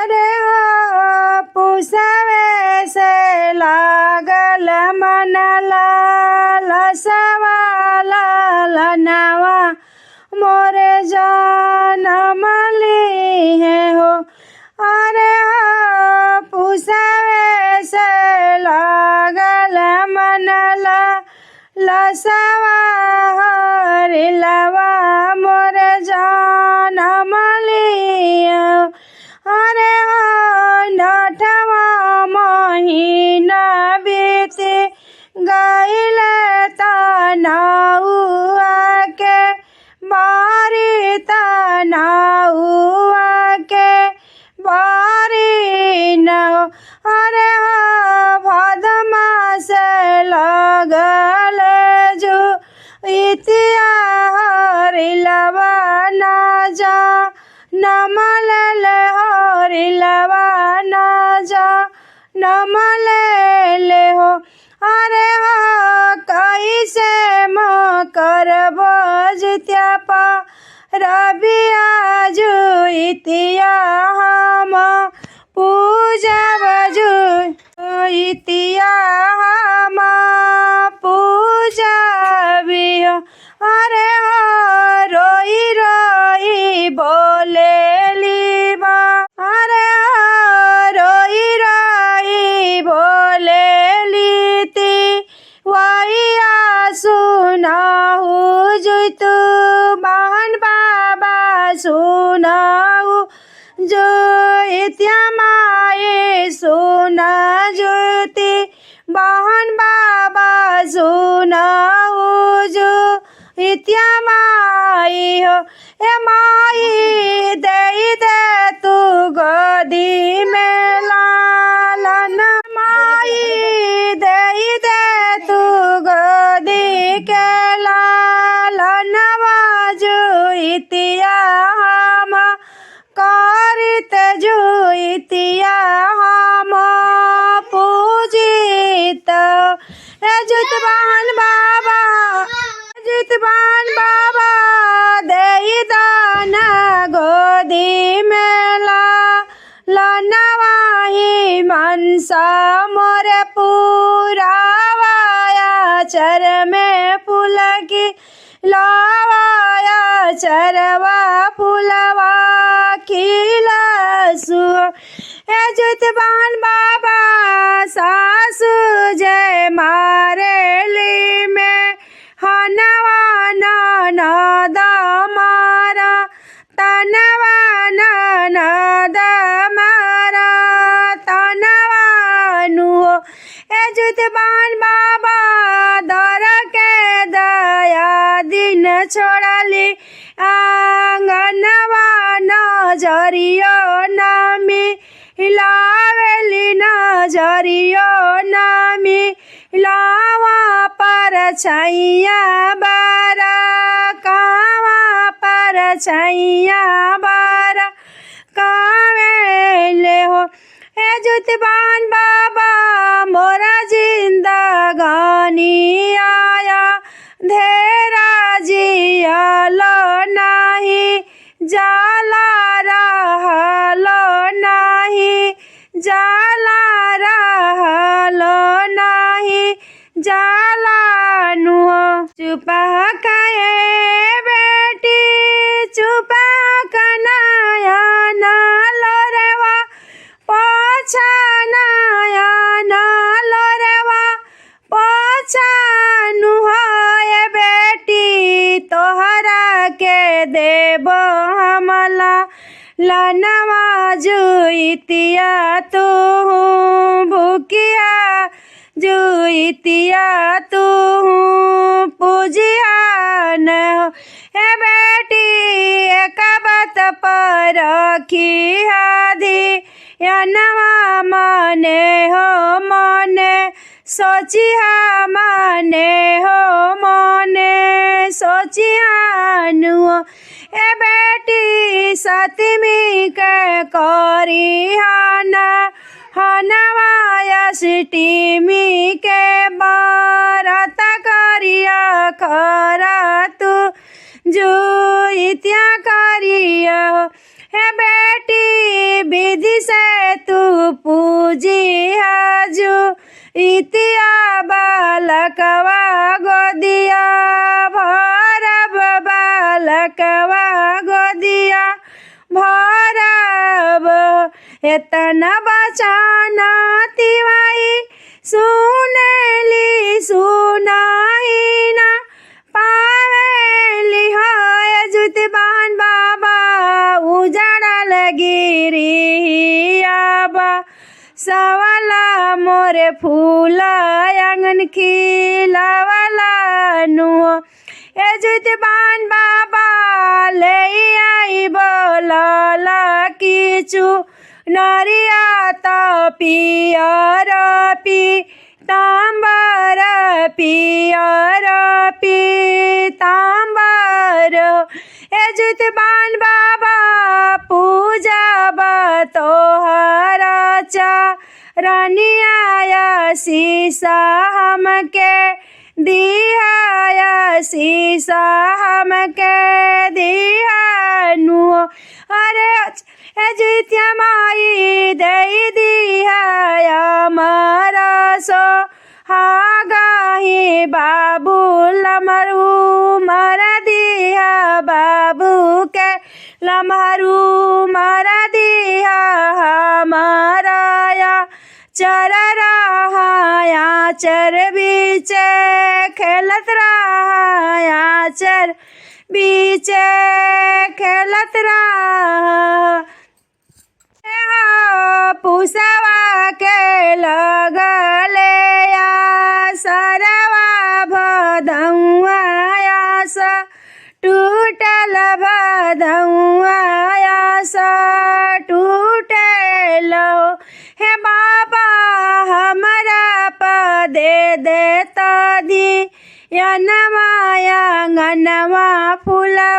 अरे हो पुसवे से लागल मन लालसवा लालनवा मोरे जनम ली है हो। अरे हो पुसवे से लागल मन लालसवा हरिलवा मोरे जनम ली है। अरे हो नठवा महीना बीती गईल तनौआ के बारी तनौआ के बारी न हो। अरे हो भादमा से लगल जो इतिया हरिलवा न जा नमल हरिलवा न जा नमल हो। अरे हो कैसे मकर बजत्या पा रबिया जुइतिया हम पूजब जुइतिया हम पूजबियो। अरे हो रोई रोई बोलेली बा। अरे हो रोई रोई बोलेली ती वैया सुनाहु जुतु बहन बाबा सुनाहु जुइतिया माए सुना जुति बहन बाबा सुनाहु जुइतिया माई हो। ए माई दे तू गोदी में लालन माई दे तू गोदी के लालनवा जुइतिया हम करित जुइतिया हम पूजित। जुतवान बाबा जुतवान बाबा दे दान गोदी में लालनवाही मनसा मोरे पुरावाया चर में फूल की लावाया चरवा फूलवा खिला सु। ए जुतवान बाबा सासु जय मारेली में हनवा ननद मारा तनवा ननद मारा तनवा नुहो। ए जुतवान बाबा दर के दया दिन छोड़ली आंगनवा नजरियो नामी लावेली नजरियो नामी लावा पर छैया बारा कावा पर छैया बारा कावेले हो। ए जुतवान बाबा मोरा जिंदगानी आया धेरा जियालो नाही जाला रहलो नाही जाला रहलो नाही जाला नुहो। चुपा खाए बेटी चुपा कनाया नालो रेवा पोछा नाया नालो रेवा पोछा नुहो। ए बेटी तोहरा के देबो हमला लनवा जुइतिया तू भूकिया जुइतिया तू पूजिया न हो। ए बेटी एक बात पर रखिया धियनवा मने हो मने सोचिया मने हो मने सोचिया नुहो। ए बेटी सतमी के करी हनवाया सिटीमी के बारत करिया खरा तू जुइतिया करिया। हे बेटी विधि से तू पूजी हाजू इतिया बालकवा गोदिया भरब बालकवा गोदिया भरब एतना बचाना तिवाई सुनली सुनाई ना पावेली है जुतबान बाबा उजाड़ल गिरियाबा सवाला मोरे फूल आंगन खिलावाला नुआ ए जुतबान बाबा ले आई बोला किचु नरिया पियर पी तांबर पियर पी तांबर ए जुतबान बाबा पूजा तोहरा चरनिया शीशा हमके दिहाया शीशा हमके दिहानु अरे जित्या माई दई दिहाया मारा सो हागाही बाबू लमरू मरा दिया बाबू के लमरू मरा दिया हमारा चर रहा चर बीच खेलत रहा चर बीच खेलत रहा पुसवा के लगले सरवा भदौआ सा टूटल भदौआ सा टूटल हे बाबा हमरा पदे देता दी या नवाया गनवा फूलवा